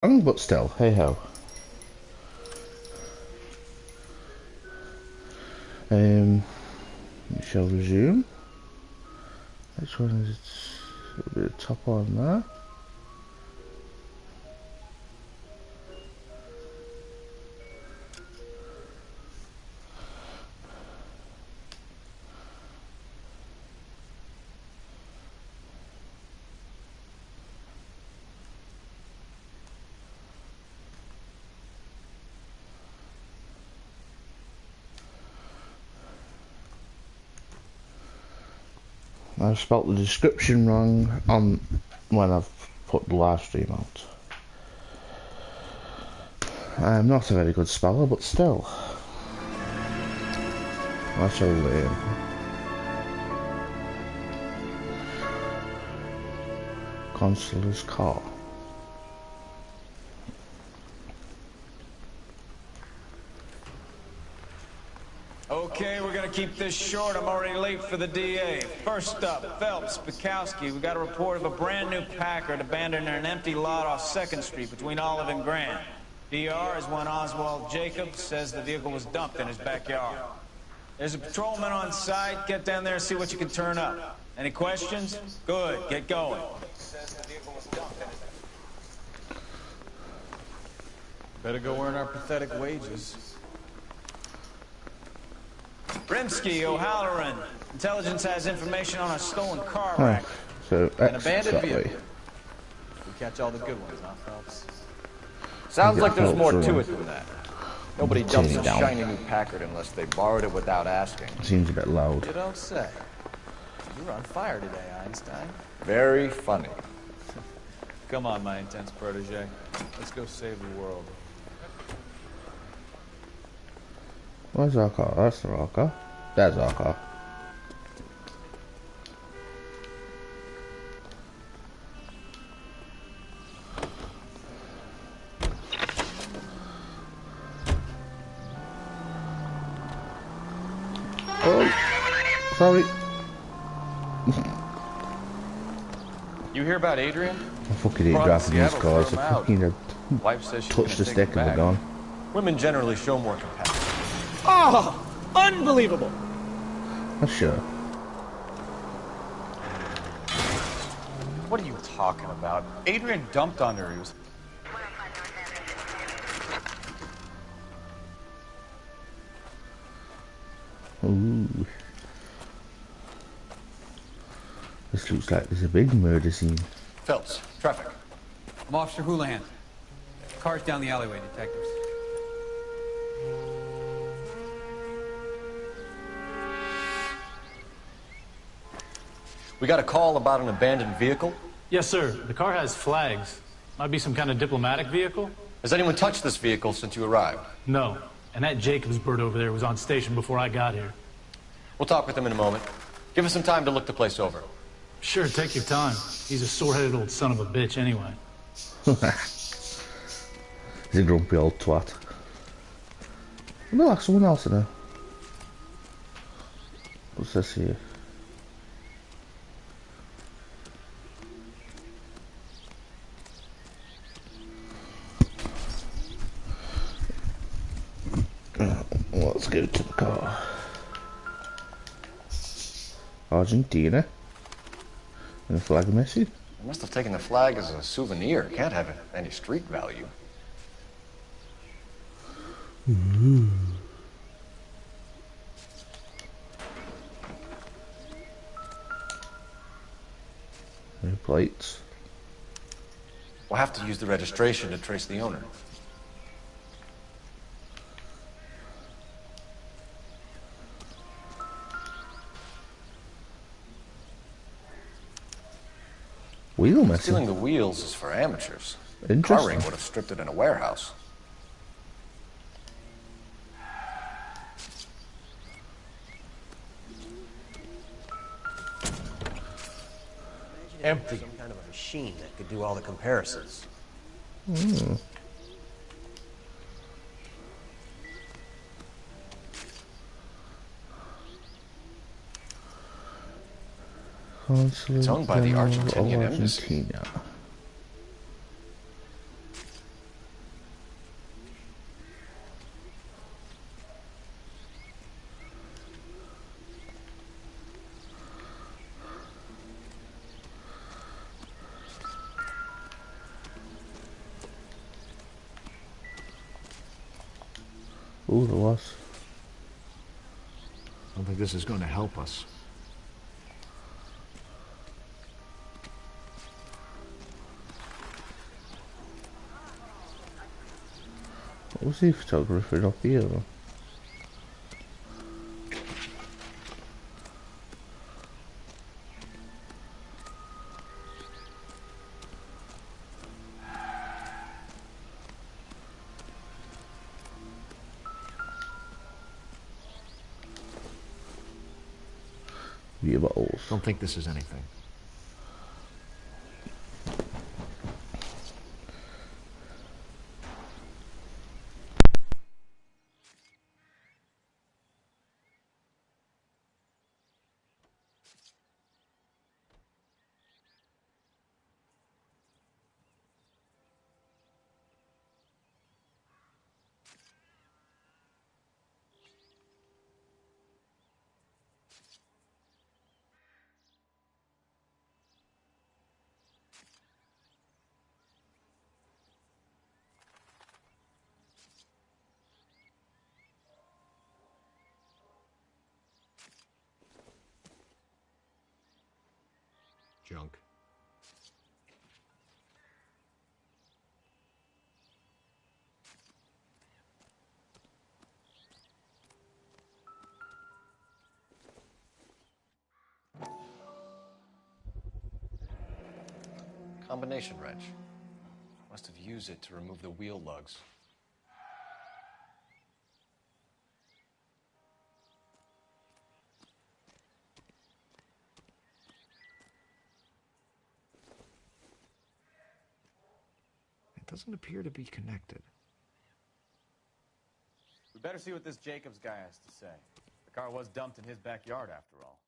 But still, hey ho. We shall resume. Which one is it? A bit of top on there. I've spelt the description wrong on when I've put the live stream out. I'm not a very good speller, but still, I shall learn. Consular's car. Okay, we're gonna keep this short. I'm already late for the DA. First up, Phelps, Bukowski. We got a report of a brand new Packard abandoned in an empty lot off 2nd Street between Olive and Grand. DR is one Oswald Jacobs says the vehicle was dumped in his backyard. There's a patrolman on site. Get down there and see what you can turn up. Any questions? Good, get going. Better go earn our pathetic wages. Rimsky, O'Halloran. Intelligence has information on a stolen car wreck. So an abandoned vehicle. We catch all the good ones, huh, Phelps? Sounds like there's more to it than that. Nobody dumps a shiny new Packard unless they borrowed it without asking. Seems a bit loud. You don't say. You're on fire today, Einstein. Very funny. Come on, my intense protege. Let's go save the world. Where's our car? That's our car. There's our car. Oh, sorry. You hear about Adrian? I fucking hate driving these cars. I fucking Wife says she touch the stick and they're gone. Women generally show more compassion. Oh, unbelievable! Sure. What are you talking about? Adrian dumped on her. He was... Ooh. This looks like there's a big murder scene. Phelps, traffic. I'm Officer Houlihan. Cars down the alleyway, detectives. We got a call about an abandoned vehicle. Yes, sir. The car has flags. Might be some kind of diplomatic vehicle. Has anyone touched this vehicle since you arrived? No. And that Jacobs bird over there was on station before I got here. We'll talk with him in a moment. Give us some time to look the place over. Sure, take your time. He's a sore-headed old son of a bitch anyway. He's a grumpy old twat. No, like someone else in there. What's this here? Let's go to the car. Argentina. And the flag missing. They must have taken the flag as a souvenir. Can't have any street value. Ooh. No plates. We'll have to use the registration to trace the owner. Wheel missing. Stealing the wheels is for amateurs. Interesting. Car ring would have stripped it in a warehouse. Empty. Some kind of a machine that could do all the comparisons. Hmm. It's owned by the Argentinian embassy. Ooh, there was. I don't think this is going to help us. What was he photographing up here? Beer bottles. Don't think this is anything. Junk. Combination wrench. Must have used it to remove the wheel lugs. It doesn't appear to be connected. We better see what this Jacobs guy has to say. The car was dumped in his backyard, after all.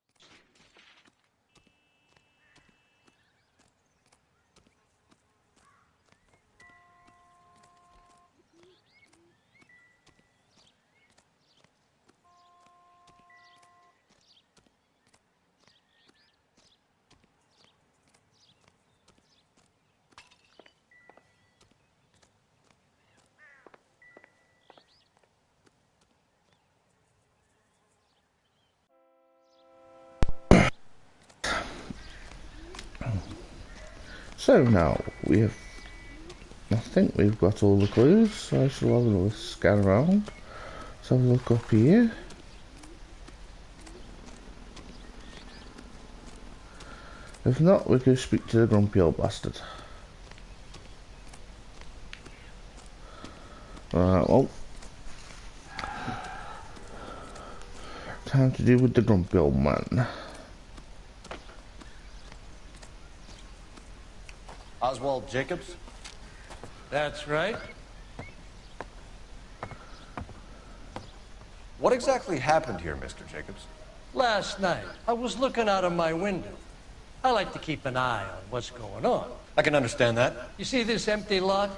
So now I think we've got all the clues, so I shall have a little scan around. Let's have a look up here. If not, we can speak to the grumpy old bastard. Alright, well. Time to deal with the grumpy old man. Oswald Jacobs? That's right. What exactly happened here, Mr. Jacobs? Last night, I was looking out of my window. I like to keep an eye on what's going on. I can understand that. You see this empty lot?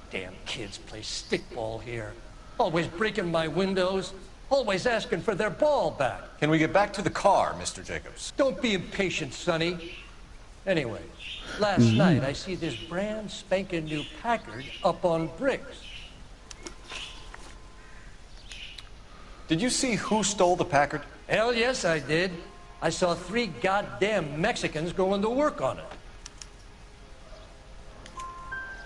Damn kids play stickball here. Always breaking my windows. Always asking for their ball back. Can we get back to the car, Mr. Jacobs? Don't be impatient, Sonny. Anyway, last night I see this brand spanking new Packard up on bricks. Did you see who stole the Packard? Hell yes, I did. I saw 3 goddamn Mexicans going to work on it.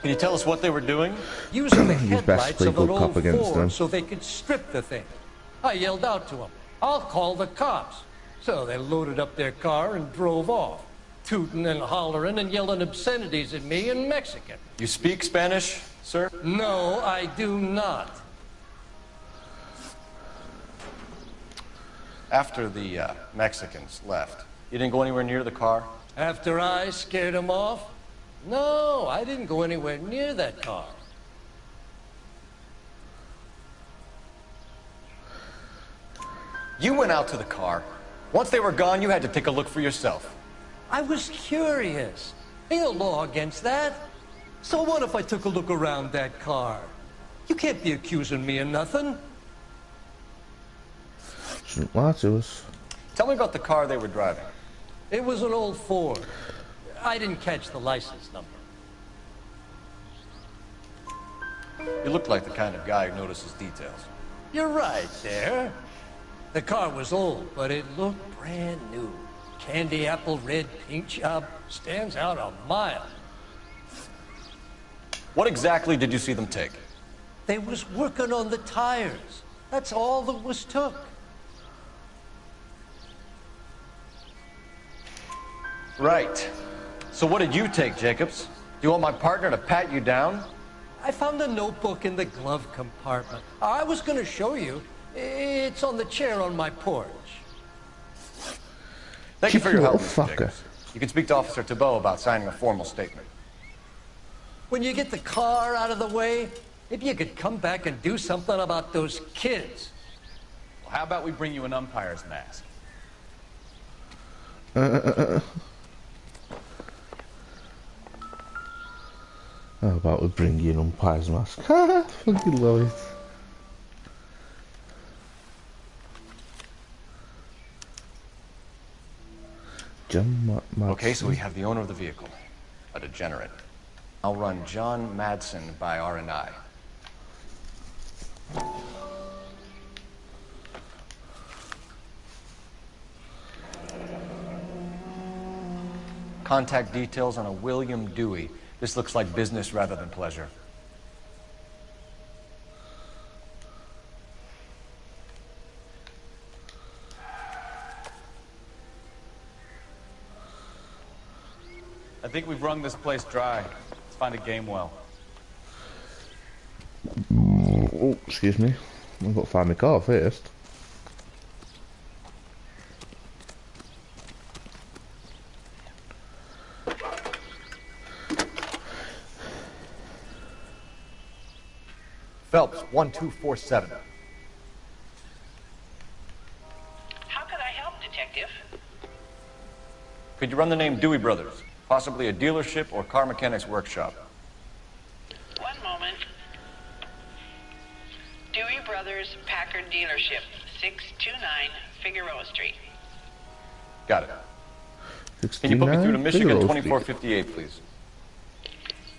Can you tell us what they were doing? Using the His best headlights of an people cop old against them. Ford so they could strip the thing. I yelled out to them, "I'll call the cops." So they loaded up their car and drove off, tooting and hollering and yelling obscenities at me in Mexican. You speak Spanish, sir? No, I do not. After the Mexicans left, you didn't go anywhere near the car? After I scared them off? No, I didn't go anywhere near that car. You went out to the car. Once they were gone, you had to take a look for yourself. I was curious. Ain't no law against that. So what if I took a look around that car? You can't be accusing me of nothing. Shouldn't lie to us. Tell me about the car they were driving. It was an old Ford. I didn't catch the license number. You looked like the kind of guy who notices details. You're right there. The car was old, but it looked brand new. Candy apple red paint job stands out a mile. What exactly did you see them take? They was working on the tires. That's all that was took. Right. So what did you take, Jacobs? Do you want my partner to pat you down? I found a notebook in the glove compartment. I was gonna show you. It's on the chair on my porch. Thank you for your help, Mr. Fucker. Jacobs. You can speak to Officer Thibault about signing a formal statement. When you get the car out of the way, if you could come back and do something about those kids. Well, how about we bring you an umpire's mask? How about we bring you an umpire's mask? Ha! Fucking love it. John Madsen. Okay, so we have the owner of the vehicle, a degenerate. I'll run John Madsen by R&I. Contact details on a William Dewey. This looks like business rather than pleasure. I think we've wrung this place dry. Let's find a game well. Oh, excuse me. I've got to find my car first. Phelps, 1247. How could I help, Detective? Could you run the name Dewey Brothers? Possibly a dealership or car mechanics workshop. One moment. Dewey Brothers Packard Dealership, 629 Figueroa Street. Got it. Can you put me through to Michigan Figueroa 2458, please?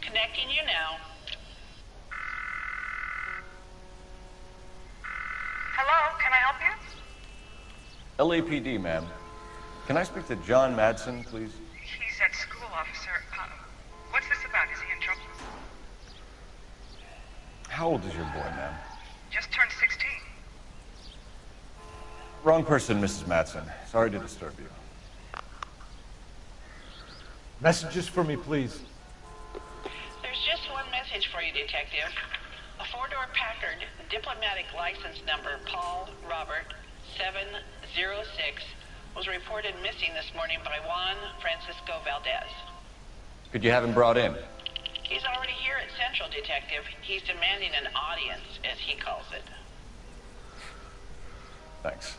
Connecting you now. Hello, can I help you? LAPD, ma'am. Can I speak to John Madsen, please? He's at school, officer. What's this about? Is he in trouble? How old is your boy, ma'am? Just turned 16. Wrong person, Mrs. Madsen. Sorry to disturb you. Messages for me, please. There's just one message for you, Detective. A four-door Packard, diplomatic license number Paul Robert 706, was reported missing this morning by Juan Francisco Valdez. Could you have him brought in? He's already here at Central, Detective. He's demanding an audience, as he calls it. Thanks.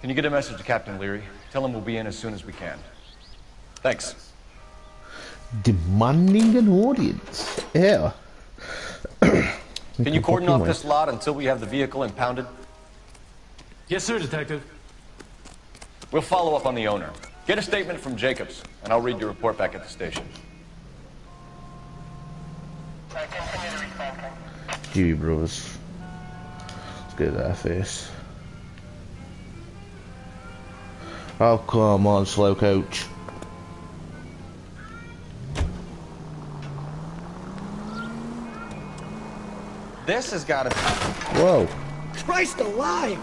Can you get a message to Captain Leary? Tell him we'll be in as soon as we can. Thanks. Demanding an audience. Yeah. Can you cordon off this lot until we have the vehicle impounded? Yes, sir, Detective. We'll follow up on the owner. Get a statement from Jacobs, and I'll read your report back at the station. Dewey Brothers. Let's get that face. Oh, come on, slow coach. This has got to... Whoa. Christ alive!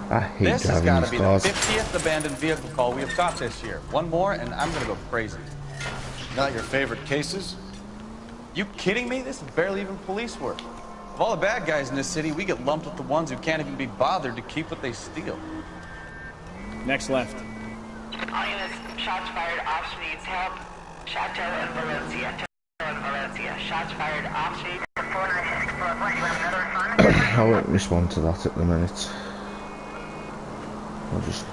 I hate This has got to driving be these the cars. 50th abandoned vehicle call we have caught this year. One more, and I'm going to go crazy. Not your favorite cases? You kidding me? This is barely even police work. Of all the bad guys in this city, we get lumped with the ones who can't even be bothered to keep what they steal. Next left. All units, shots fired, off needs help. Chateau and Valencia. Shots fired, off street. I won't respond to that at the minute. I'll just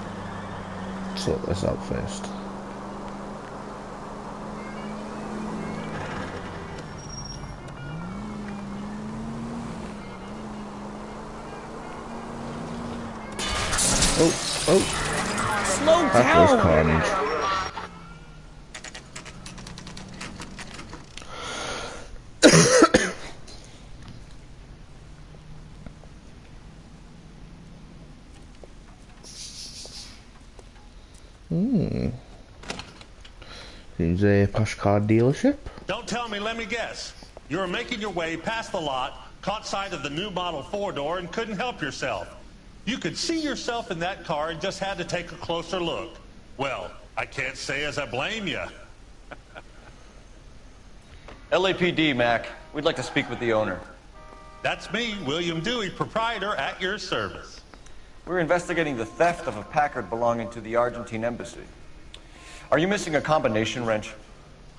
sort this out first. Oh, Slow that was down! carnage. Seems a posh car dealership. Don't tell me, let me guess. You were making your way past the lot, caught sight of the new model four-door, and couldn't help yourself. You could see yourself in that car and just had to take a closer look. Well, I can't say as I blame you. LAPD, Mac. We'd like to speak with the owner. That's me, William Dewey, proprietor, at your service. We're investigating the theft of a Packard belonging to the Argentine embassy. Are you missing a combination wrench?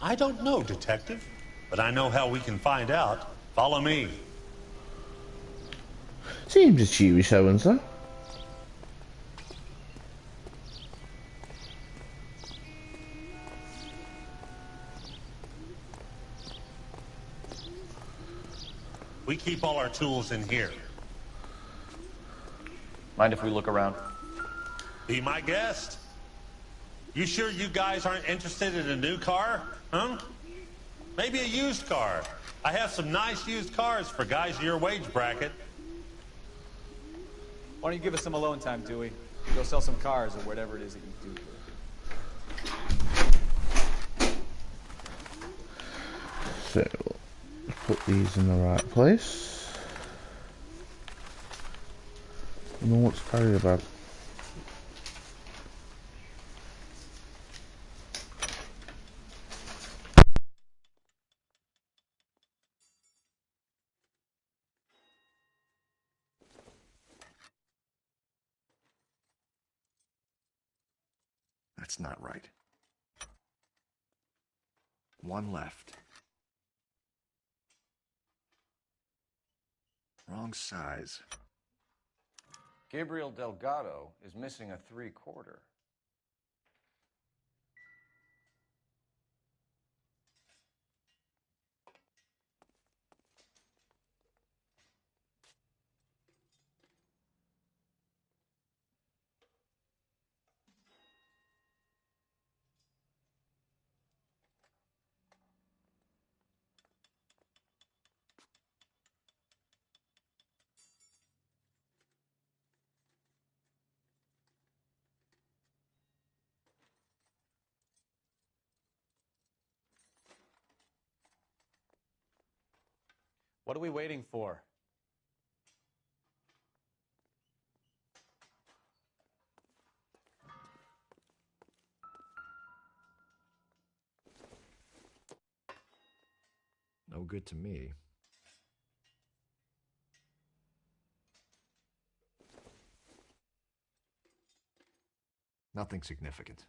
I don't know, Detective, but I know how we can find out. Follow me. Seems a cheery so-and-so. We keep all our tools in here. Mind if we look around? Be my guest. You sure you guys aren't interested in a new car? Huh? Maybe a used car. I have some nice used cars for guys your wage bracket. Why don't you give us some alone time, Dewey? Go sell some cars or whatever it is that you do. So, let's put these in the right place. No, what's carried about? That's not right. One left. Wrong size. Gabriel Delgado is missing a 3/4. What are we waiting for? No good to me. Nothing significant.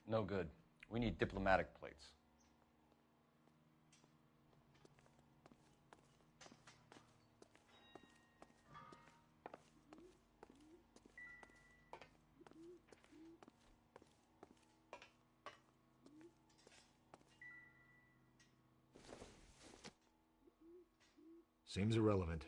No good. We need diplomatic plates. Seems irrelevant.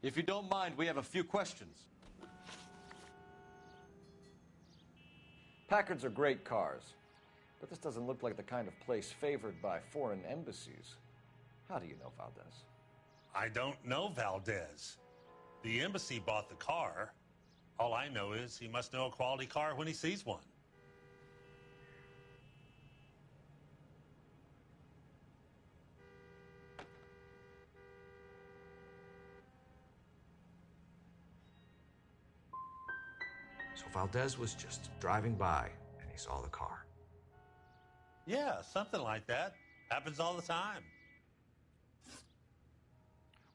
If you don't mind, we have a few questions. Packards are great cars, but this doesn't look like the kind of place favored by foreign embassies. How do you know Valdez? I don't know Valdez. The embassy bought the car. All I know is he must know a quality car when he sees one. So Valdez was just driving by, and he saw the car. Yeah, something like that. Happens all the time.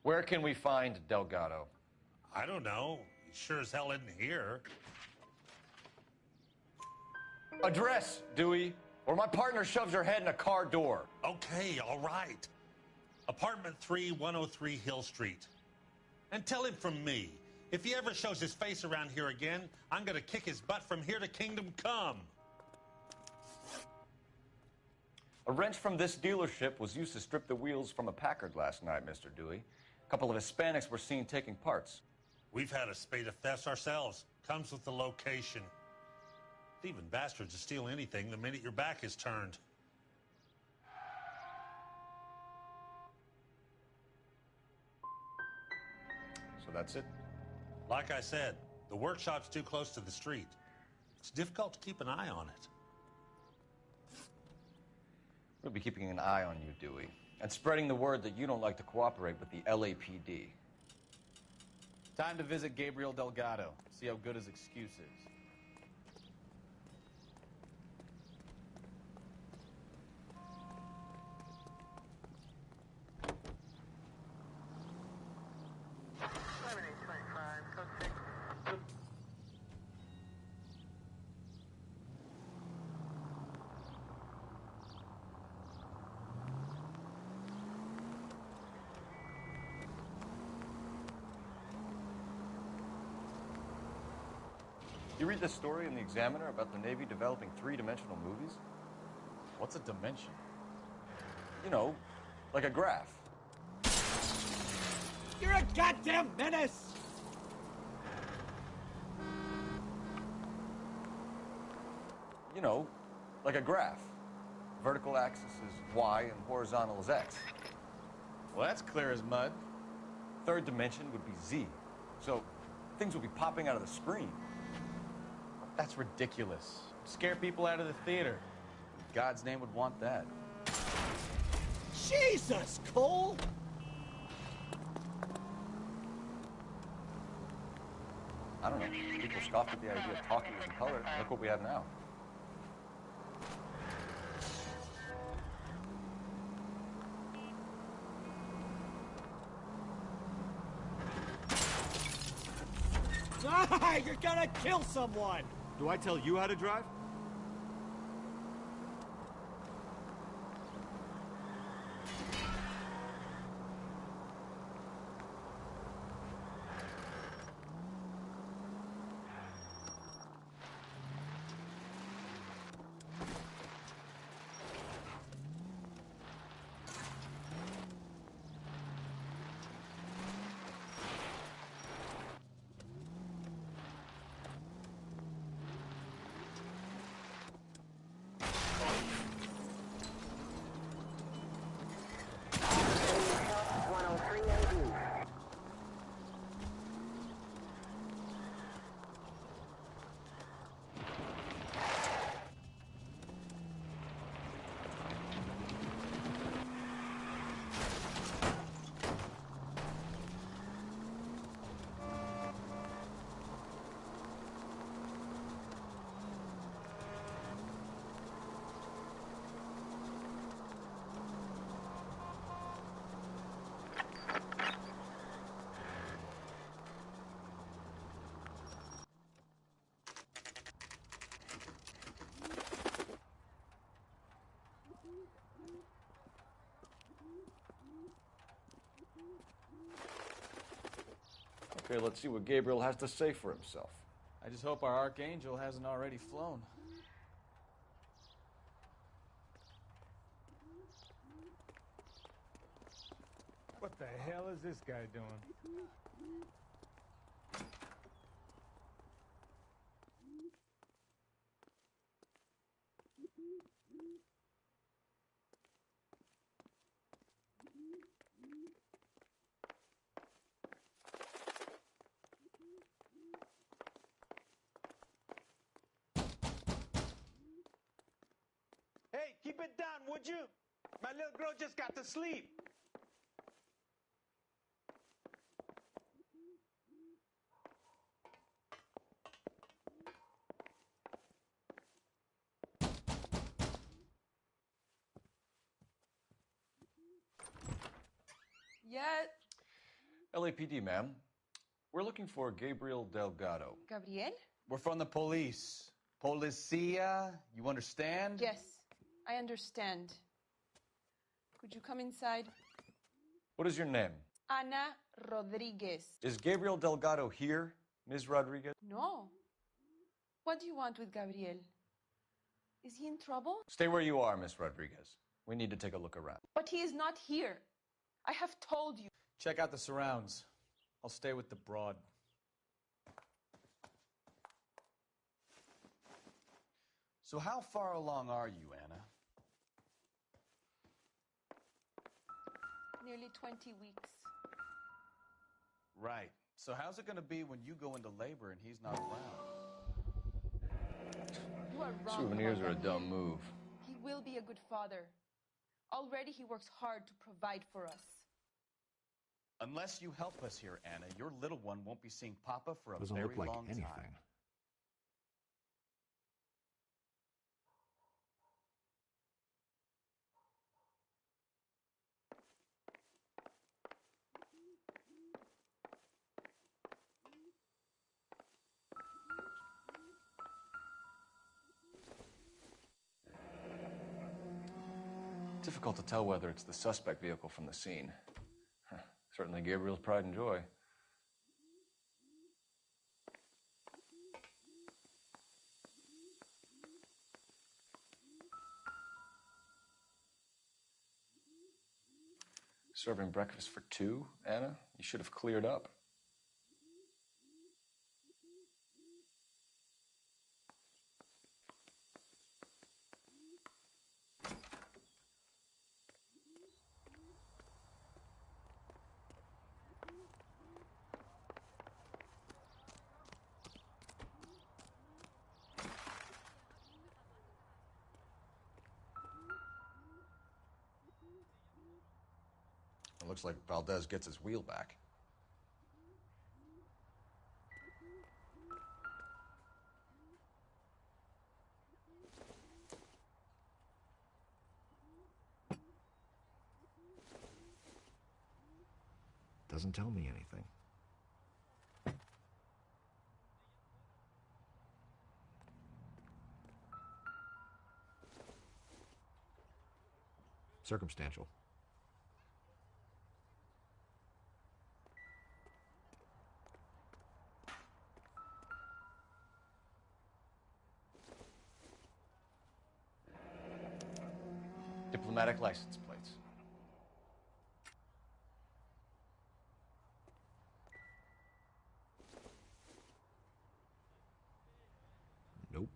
Where can we find Delgado? I don't know. He sure as hell isn't here. Address, Dewey, or my partner shoves her head in a car door. Okay, all right. Apartment 3, 103 Hill Street. And tell him from me, if he ever shows his face around here again, I'm gonna kick his butt from here to Kingdom Come. A wrench from this dealership was used to strip the wheels from a Packard last night, Mr. Dewey. A couple of Hispanics were seen taking parts. We've had a spate of thefts ourselves. Comes with the location. Thieving bastards will steal anything the minute your back is turned. So that's it? Like I said, the workshop's too close to the street. It's difficult to keep an eye on it. We'll be keeping an eye on you, Dewey, and spreading the word that you don't like to cooperate with the LAPD. Time to visit Gabriel Delgado, see how good his excuse is. You read this story in the Examiner about the Navy developing three-dimensional movies? What's a dimension? You know, like a graph. You're a goddamn menace! You know, like a graph. Vertical axis is Y and horizontal is X. Well, that's clear as mud. Third dimension would be Z. So things would be popping out of the screen. That's ridiculous. Scare people out of the theater. In God's name would want that. Jesus, Cole! I don't know. People scoffed at the idea of talking in color. Look what we have now. Ah, you're gonna kill someone! Do I tell you how to drive? Okay, let's see what Gabriel has to say for himself. I just hope our archangel hasn't already flown. What the hell is this guy doing? Hey, keep it down, would you? My little girl just got to sleep. Yeah. LAPD, ma'am. We're looking for Gabriel Delgado. Gabriel? We're from the police. Policia, you understand? Yes, I understand. Could you come inside? What is your name? Ana Rodriguez. Is Gabriel Delgado here, Ms. Rodriguez? No. What do you want with Gabriel? Is he in trouble? Stay where you are, Ms. Rodriguez. We need to take a look around. But he is not here. I have told you. Check out the surrounds. I'll stay with the broad. So how far along are you, Anna? Nearly 20 weeks. Right. So how's it going to be when you go into labor and he's not around? You are wrong. Souvenirs are a dumb move. He will be a good father. Already he works hard to provide for us. Unless you help us here, Anna, your little one won't be seeing Papa for a Doesn't very look like long anything. time. Difficult to tell whether it's the suspect vehicle from the scene. Certainly Gabriel's pride and joy. Serving breakfast for two, Anna? You should have cleared up. It looks like Valdez gets his wheel back. Doesn't tell me anything. Circumstantial. Diplomatic license plates. Nope.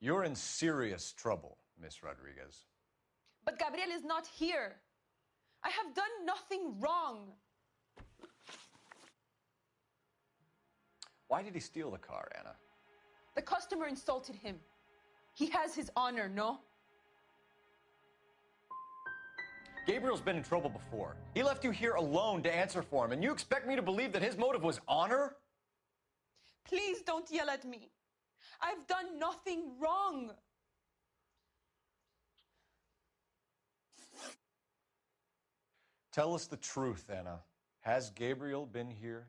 You're in serious trouble, Miss Rodriguez. But Gabriel is not here. I have done nothing wrong. Why did he steal the car, Anna? The customer insulted him. He has his honor, no? Gabriel's been in trouble before. He left you here alone to answer for him, and you expect me to believe that his motive was honor? Please don't yell at me. I've done nothing wrong. Tell us the truth, Anna. Has Gabriel been here?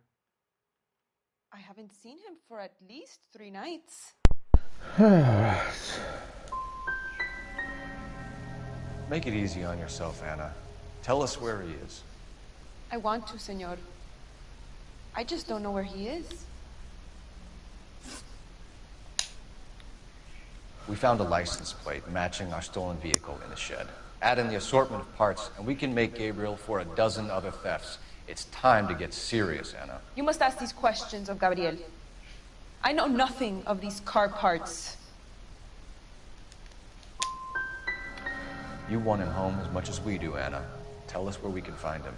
I haven't seen him for at least 3 nights. Make it easy on yourself, Anna. Tell us where he is. I want to, senor. I just don't know where he is. We found a license plate matching our stolen vehicle in the shed. Add in the assortment of parts, and we can make Gabriel for a dozen other thefts. It's time to get serious, Anna. You must ask these questions of Gabriel. I know nothing of these car parts. You want him home as much as we do, Anna. Tell us where we can find him.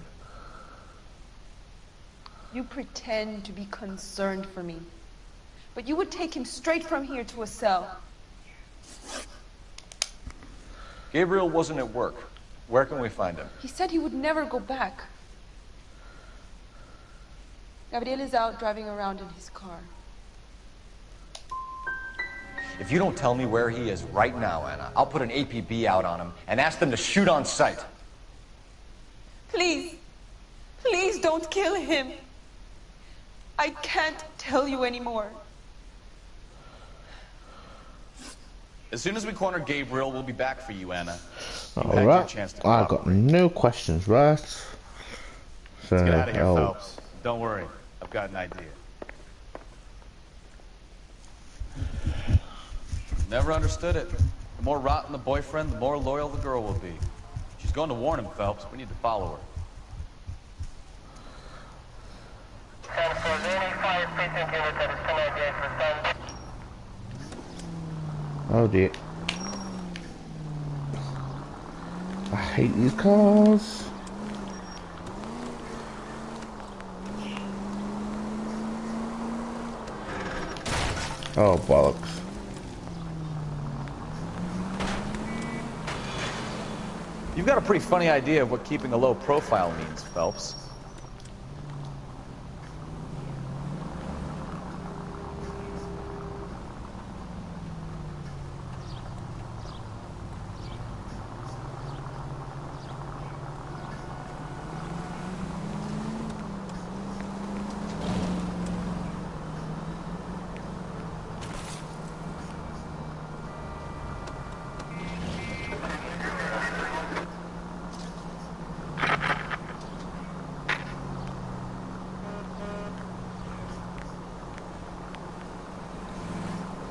You pretend to be concerned for me, but you would take him straight from here to a cell. Gabriel wasn't at work. Where can we find him? He said he would never go back. Gabriel is out driving around in his car. If you don't tell me where he is right now, Anna, I'll put an APB out on him and ask them to shoot on sight. Please, please don't kill him. I can't tell you anymore. As soon as we corner Gabriel, we'll be back for you, Anna. You had your Alright, chance to I've got cooperate. no questions, right? So, Let's get out of here, Phelps. Don't worry, I've got an idea. Never understood it. The more rotten the boyfriend, the more loyal the girl will be. She's going to warn him, Phelps. We need to follow her. Oh dear. I hate these cars. Oh, bollocks. You've got a pretty funny idea of what keeping a low profile means, Phelps.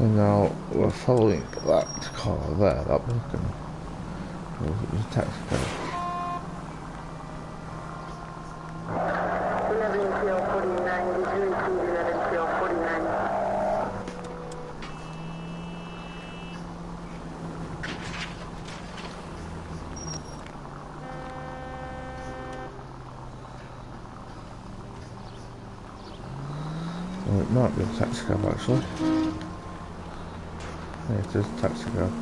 And now we're following that car there, that broken. Or was it just a taxi cab? Well, it might be a taxi cab actually. Yeah, it is a taxi cab.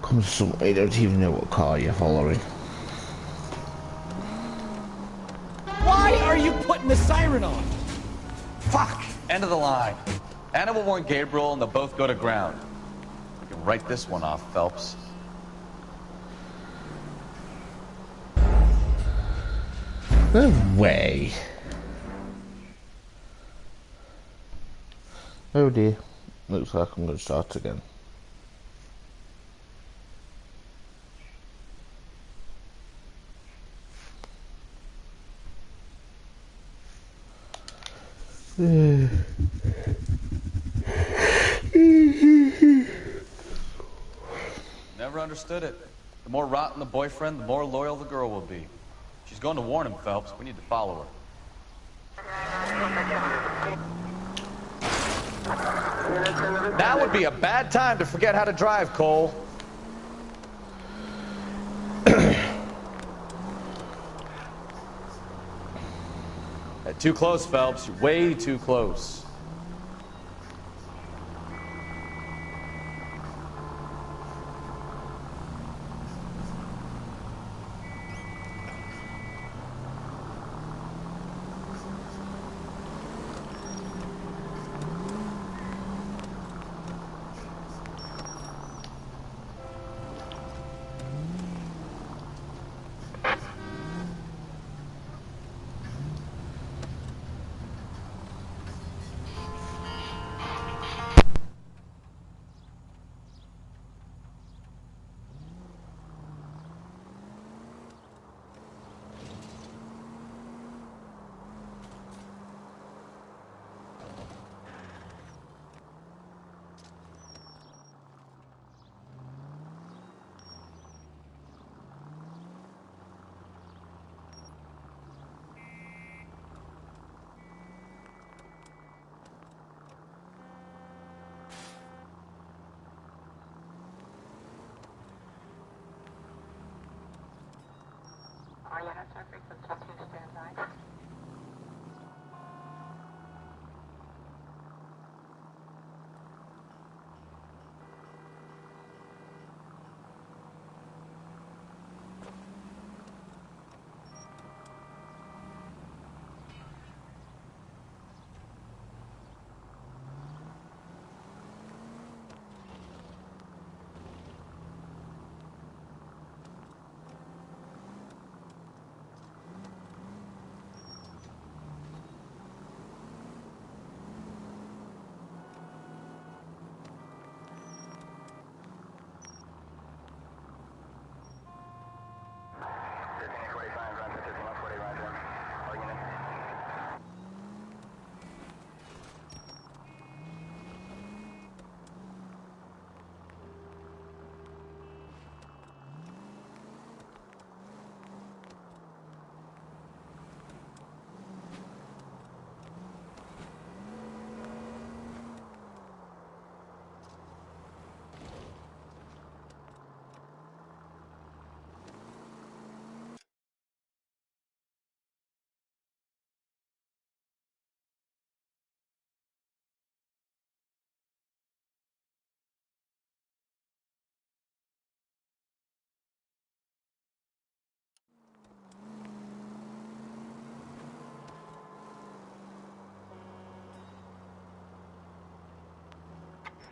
Comes some, you don't even know what car you're following. Why are you putting the siren on? Fuck! End of the line. Anna will warn Gabriel and they'll both go to ground. We can write this one off, Phelps. No way. Oh dear. Looks like I'm going to start again. Never understood it. The more rotten the boyfriend, the more loyal the girl will be. She's going to warn him, Phelps. We need to follow her. Now would be a bad time to forget how to drive, Cole. Too close, Phelps. You're way too close.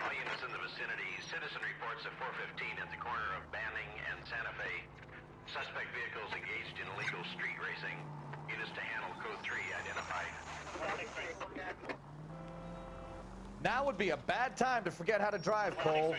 All units in the vicinity. Citizen reports at 415 at the corner of Banning and Santa Fe. Suspect vehicles engaged in illegal street racing. Units to handle code 3 identified. Now would be a bad time to forget how to drive, Cole.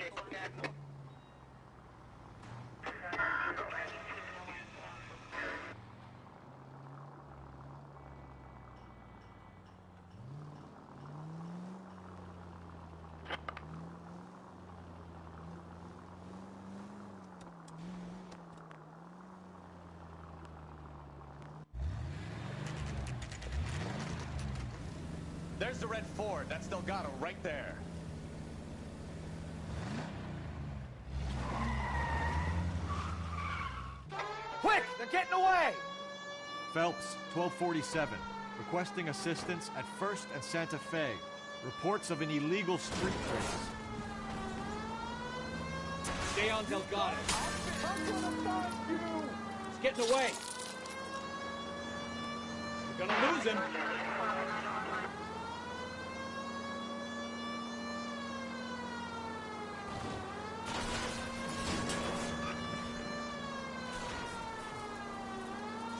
There's the red Ford. That's Delgado right there. Quick! They're getting away! Phelps, 1247. Requesting assistance at 1st and Santa Fe. Reports of an illegal street race. Stay on Delgado. I'm gonna find you! He's getting away. We're gonna lose him.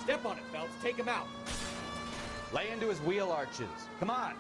Step on it, Phelps. Take him out. Lay into his wheel arches. Come on.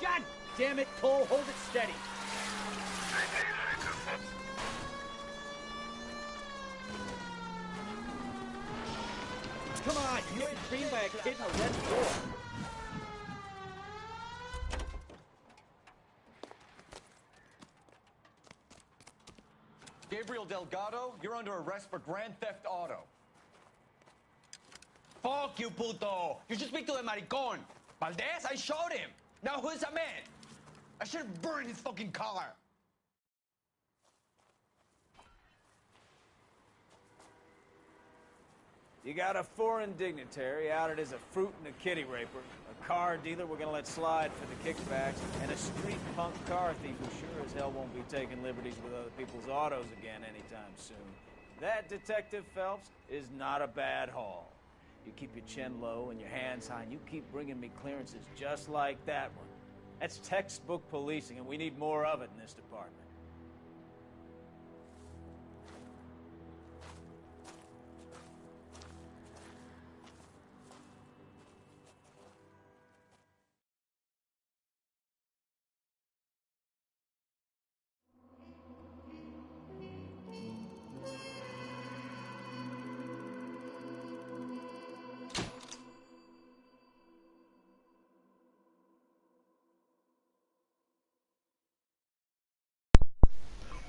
God damn it, Cole. Hold it steady. Come on, you ain't being by a kid in a red Ford. Gabriel Delgado, you're under arrest for grand theft auto. Fuck you, puto! You should speak to the maricón. Valdez, I showed him. Now who's a man? I should have burned his fucking car. You got a foreign dignitary outed as a fruit and a kitty raper, a car dealer we're gonna let slide for the kickbacks, and a street punk car thief who sure as hell won't be taking liberties with other people's autos again anytime soon. That, Detective Phelps, is not a bad haul. You keep your chin low and your hands high, and you keep bringing me clearances just like that one. That's textbook policing, and we need more of it in this department.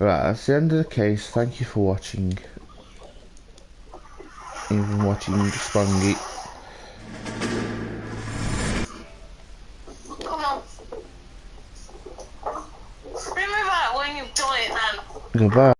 Right, that's the end of the case. Thank you for watching. Even watching Spongy. Come on. Remember when you do it, man. Goodbye.